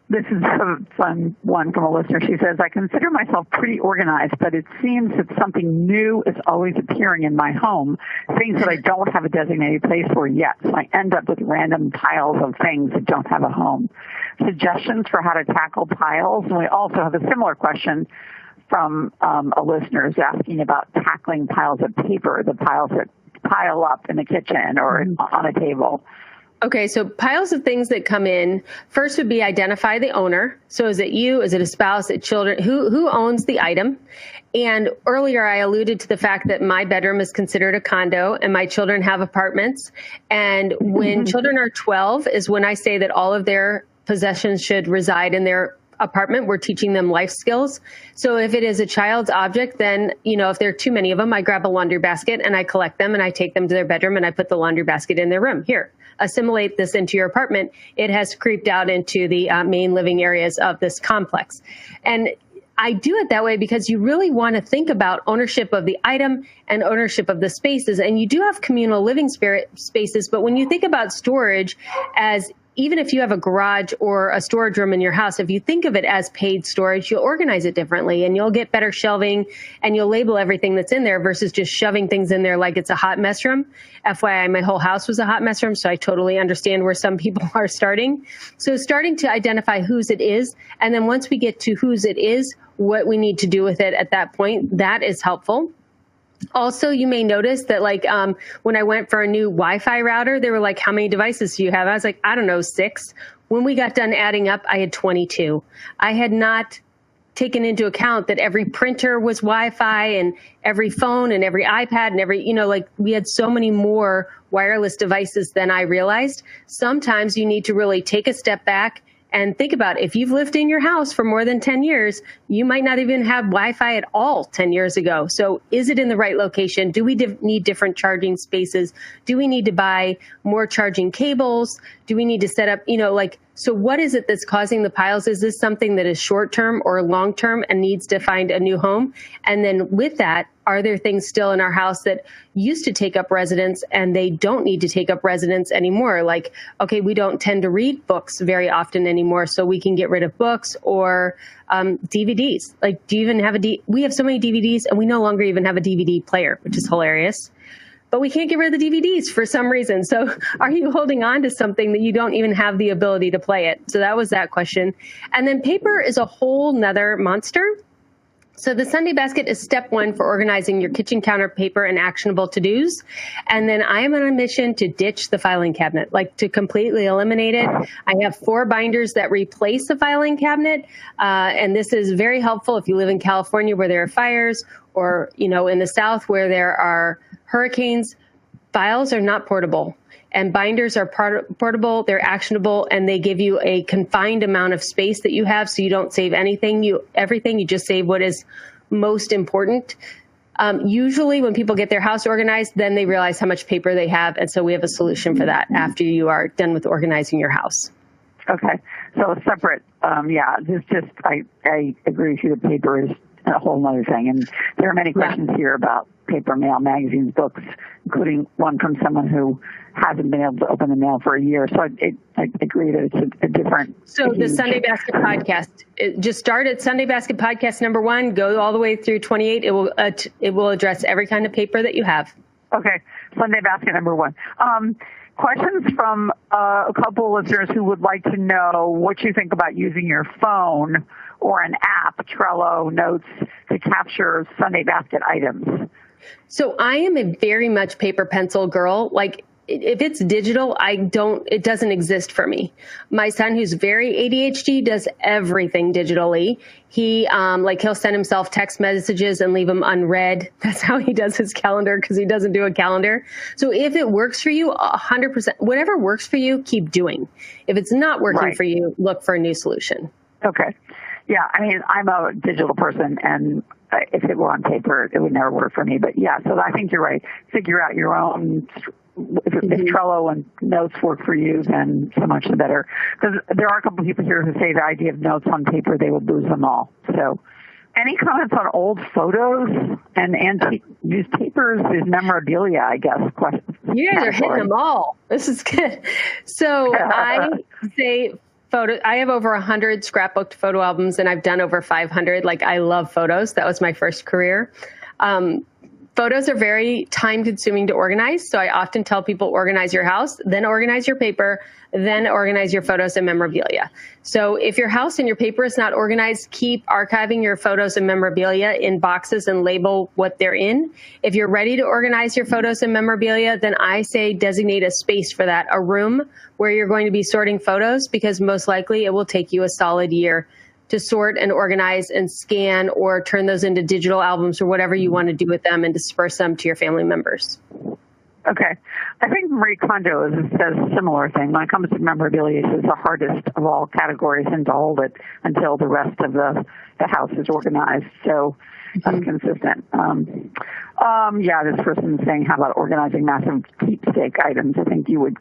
This is a fun one from a listener. She says, I consider myself pretty organized, but it seems that something new is always appearing in my home, things that I don't have a designated place for yet. So I end up with random piles of things that don't have a home. Suggestions for how to tackle piles? And we also have a similar question from a listener who's asking about tackling piles of paper, the piles that pile up in the kitchen or on a table. Okay, so piles of things that come in, first would be identify the owner. So is it you? Is it a spouse? Is it children? Who owns the item? And earlier I alluded to the fact that my bedroom is considered a condo and my children have apartments. And when children are 12 is when I say that all of their possessions should reside in their apartment. We're teaching them life skills. So if it is a child's object, then, if there are too many of them, I grab a laundry basket and I collect them and I take them to their bedroom and I put the laundry basket in their room. Here, assimilate this into your apartment. It has creeped out into the main living areas of this complex. And I do it that way because you really want to think about ownership of the item and ownership of the spaces. And you do have communal living spaces, but when you think about storage as even if you have a garage or a storage room in your house, if you think of it as paid storage, you'll organize it differently and you'll get better shelving and you'll label everything that's in there versus just shoving things in there like it's a hot mess room. FYI, my whole house was a hot mess room, so I totally understand where some people are starting. So starting to identify whose it is, and then once we get to whose it is, what we need to do with it at that point, that is helpful. Also, you may notice that when I went for a new Wi-Fi router, they were like, how many devices do you have? I was like, I don't know, 6. When we got done adding up, I had 22. I had not taken into account that every printer was Wi-Fi and every phone and every iPad and we had so many more wireless devices than I realized. Sometimes you need to really take a step back and think about if you've lived in your house for more than 10 years, you might not even have Wi-Fi at all 10 years ago. So is it in the right location? Do we need different charging spaces? Do we need to buy more charging cables? Do we need to set up, so what is it that's causing the piles? Is this something that is short-term or long-term and needs to find a new home? And then with that, are there things still in our house that used to take up residence and they don't need to take up residence anymore? Like, okay, we don't tend to read books very often anymore, so we can get rid of books or DVDs. Like, do you even have we have so many DVDs and we no longer even have a DVD player, which is hilarious. But we can't get rid of the DVDs for some reason. So are you holding on to something that you don't even have the ability to play it? So that was that question. And then paper is a whole nother monster. So the Sunday basket is step 1 for organizing your kitchen counter paper and actionable to-dos. And then I am on a mission to ditch the filing cabinet, to completely eliminate it. I have 4 binders that replace the filing cabinet. And this is very helpful if you live in California where there are fires or, in the South where there are hurricanes. Files are not portable. And binders are portable, they're actionable, and they give you a confined amount of space that you have, so you don't save everything, you just save what is most important. Usually when people get their house organized, then they realize how much paper they have, and so we have a solution for that after you are done with organizing your house. Okay, so separate, I agree with you that paper is a whole other thing, and there are many questions here about paper, mail, magazines, books, including one from someone who hasn't been able to open the mail for a year. So I agree that it's a different. So the Sunday Basket podcast, just start at Sunday Basket podcast number 1, go all the way through 28. It will address every kind of paper that you have. Okay, Sunday Basket number 1. Questions from a couple of listeners who would like to know what you think about using your phone or an app, Trello, Notes, to capture Sunday Basket items. So I am a very much paper pencil girl. If it's digital, it doesn't exist for me. My son, who's very ADHD, does everything digitally. He'll send himself text messages and leave them unread. That's how he does his calendar because he doesn't do a calendar. So if it works for you, 100%, whatever works for you, keep doing. If it's not working for you, look for a new solution. Okay. Yeah, I'm a digital person, and if it were on paper, it would never work for me. But yeah, so I think you're right. Figure out your own if Trello and notes work for you, then so much the better. Because there are a couple of people here who say the idea of notes on paper, they will lose them all. So any comments on old photos and antique newspapers is memorabilia, I guess? You guys are hitting them all. This is good. So I say I have over 100 scrapbooked photo albums, and I've done over 500. Like, I love photos. That was my first career. Photos are very time consuming to organize. So I often tell people, organize your house, then organize your paper, then organize your photos and memorabilia. So if your house and your paper is not organized, keep archiving your photos and memorabilia in boxes and label what they're in. If you're ready to organize your photos and memorabilia, then I say designate a space for that, a room where you're going to be sorting photos, because most likely it will take you a solid year to sort and organize and scan or turn those into digital albums or whatever you want to do with them and disperse them to your family members. Okay. I think Marie Kondo says a similar thing. When it comes to memorabilia, it's the hardest of all categories, and to hold it until the rest of the house is organized. So that's consistent. This person is saying, how about organizing massive keepsake items? I think you would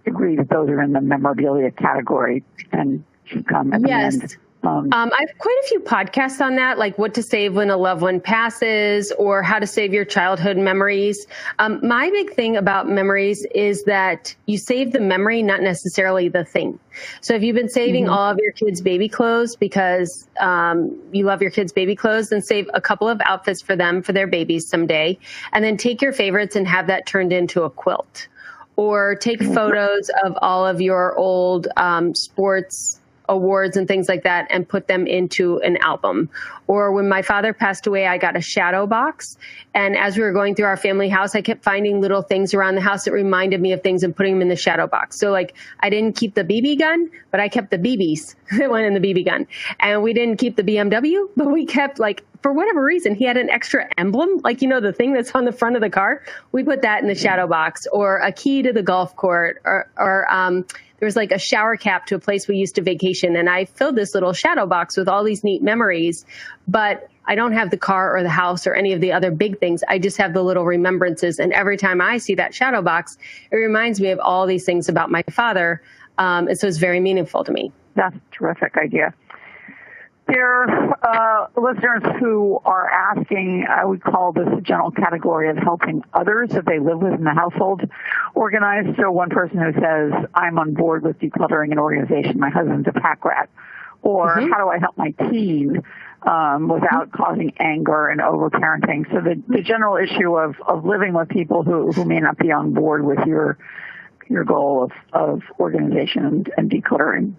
agree that those are in the memorabilia category and should come at the end. I have quite a few podcasts on that, like what to save when a loved one passes or how to save your childhood memories. My big thing about memories is that you save the memory, not necessarily the thing. So if you've been saving all of your kids' baby clothes because you love your kids' baby clothes, then save a couple of outfits for them for their babies someday, and then take your favorites and have that turned into a quilt. Or take photos of all of your old sports awards and things like that and put them into an album. Or when my father passed away, I got a shadow box. And as we were going through our family house, I kept finding little things around the house that reminded me of things and putting them in the shadow box. So like, I didn't keep the BB gun, but I kept the BBs that went in the BB gun. And we didn't keep the BMW, but we kept, like, for whatever reason, he had an extra emblem, like, the thing that's on the front of the car. We put that in the shadow box. Or a key to the golf court, or there was like a shower cap to a place we used to vacation. And I filled this little shadow box with all these neat memories, but I don't have the car or the house or any of the other big things. I just have the little remembrances. And every time I see that shadow box, it reminds me of all these things about my father. And so it's very meaningful to me. That's a terrific idea. There are listeners who are asking, I would call this a general category of helping others that they live with in the household organized. So one person who says, I'm on board with decluttering an organization. My husband's a pack rat. Or how do I help my teen without causing anger and over-parenting? So the general issue of living with people who may not be on board with your goal of organization and decluttering.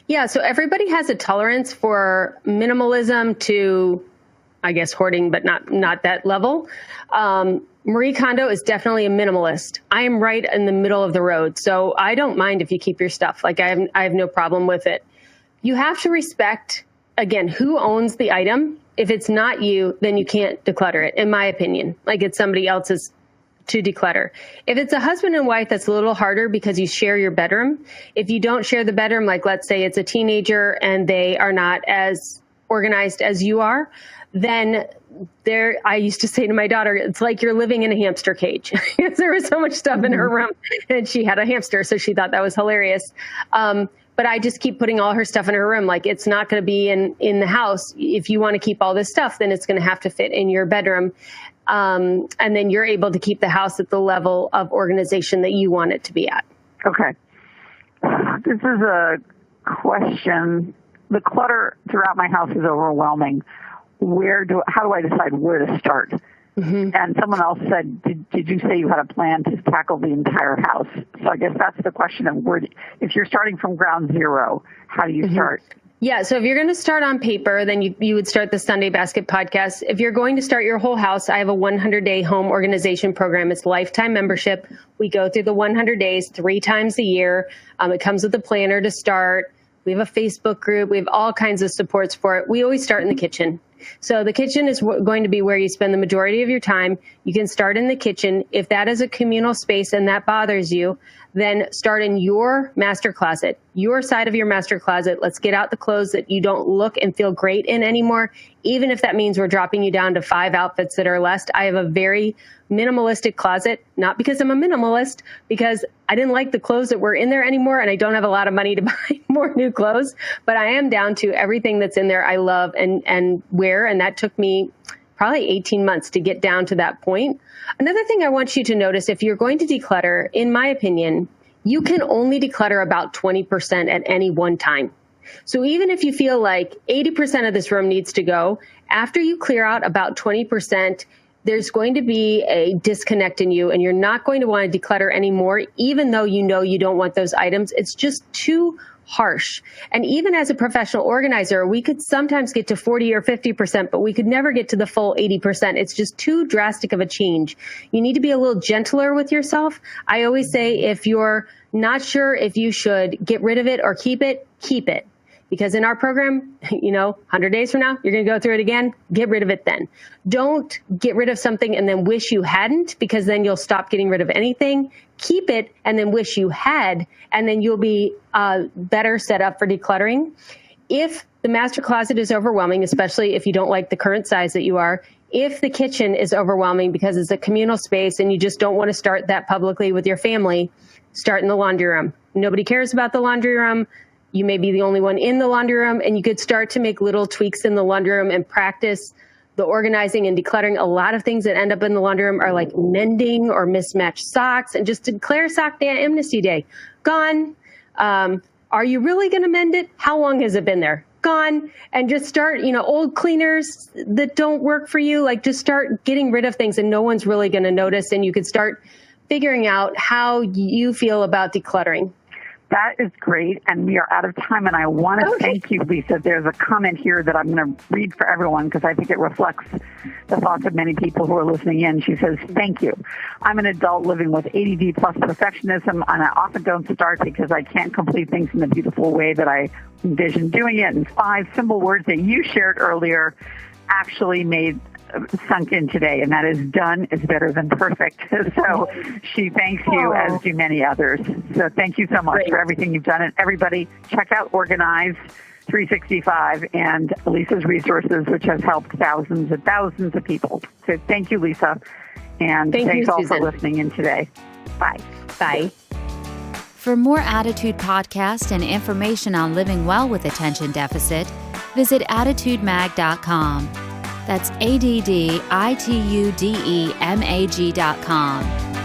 Yeah, so everybody has a tolerance for minimalism to, I guess, hoarding, but not that level. Marie Kondo is definitely a minimalist. I am right in the middle of the road, so I don't mind if you keep your stuff. Like, I have no problem with it. You have to respect, again, who owns the item. If it's not you, then you can't declutter it, in my opinion. Like, it's somebody else's to declutter. If it's a husband and wife, that's a little harder because you share your bedroom. If you don't share the bedroom, like let's say it's a teenager and they are not as organized as you are, then I used to say to my daughter, it's like you're living in a hamster cage because there was so much stuff in her room and she had a hamster. So she thought that was hilarious. But I just keep putting all her stuff in her room. Like, it's not going to be in the house. If you want to keep all this stuff, then it's going to have to fit in your bedroom. And then you're able to keep the house at the level of organization that you want it to be at. Okay. This is a question. The clutter throughout my house is overwhelming. How do I decide where to start? And someone else said, did you say you had a plan to tackle the entire house? So I guess that's the question of if you're starting from ground zero, how do you start? Yeah, so if you're going to start on paper, then you would start the Sunday Basket podcast. If you're going to start your whole house, I have a 100-day home organization program. It's lifetime membership. We go through the 100 days 3 times a year. It comes with a planner to start. We have a Facebook group. We have all kinds of supports for it. We always start in the kitchen. So the kitchen is going to be where you spend the majority of your time. You can start in the kitchen. If that is a communal space and that bothers you, then start in your master closet. your side of your master closet. Let's get out the clothes that you don't look and feel great in anymore, even if that means we're dropping you down to 5 outfits that are less. I have a very minimalistic closet, not because I'm a minimalist, because I didn't like the clothes that were in there anymore, and I don't have a lot of money to buy more new clothes, but I am down to everything that's in there I love and wear, and that took me probably 18 months to get down to that point. Another thing I want you to notice, if you're going to declutter, in my opinion, you can only declutter about 20% at any one time. So even if you feel like 80% of this room needs to go, after you clear out about 20%, there's going to be a disconnect in you, and you're not going to want to declutter anymore, even though you know you don't want those items. It's just too harsh. And even as a professional organizer, we could sometimes get to 40 or 50%, but we could never get to the full 80%. It's just too drastic of a change. You need to be a little gentler with yourself. I always say, if you're not sure if you should get rid of it or keep it, keep it. Because in our program, 100 days from now, you're going to go through it again. Get rid of it then. Don't get rid of something and then wish you hadn't, because then you'll stop getting rid of anything. Keep it and then wish you had, and then you'll be better set up for decluttering. If the master closet is overwhelming, especially if you don't like the current size that you are, if the kitchen is overwhelming because it's a communal space and you just don't want to start that publicly with your family, start in the laundry room. Nobody cares about the laundry room. You may be the only one in the laundry room, and you could start to make little tweaks in the laundry room and practice the organizing and decluttering. A lot of things that end up in the laundry room are like mending or mismatched socks, and just declare Sock Day Amnesty Day. Gone. Are you really going to mend it? How long has it been there? Gone. And just start, old cleaners that don't work for you, like just start getting rid of things, and no one's really going to notice, and you could start figuring out how you feel about decluttering. That is great, and we are out of time, and I want to thank you, Lisa. There's a comment here that I'm going to read for everyone because I think it reflects the thoughts of many people who are listening in. She says, "Thank you. I'm an adult living with ADD plus perfectionism, and I often don't start because I can't complete things in the beautiful way that I envision doing it. And 5 simple words that you shared earlier actually sunk in today, and that is done is better than perfect." So she thanks you, as do many others. So thank you so much for everything you've done. And everybody, check out Organized 365 and Lisa's resources, which has helped thousands and thousands of people. So thank you, Lisa. And thanks all for listening in today. Bye. Bye. For more Attitude Podcast and information on living well with attention deficit, visit attitudemag.com. That's ADDITUDEMAG.com.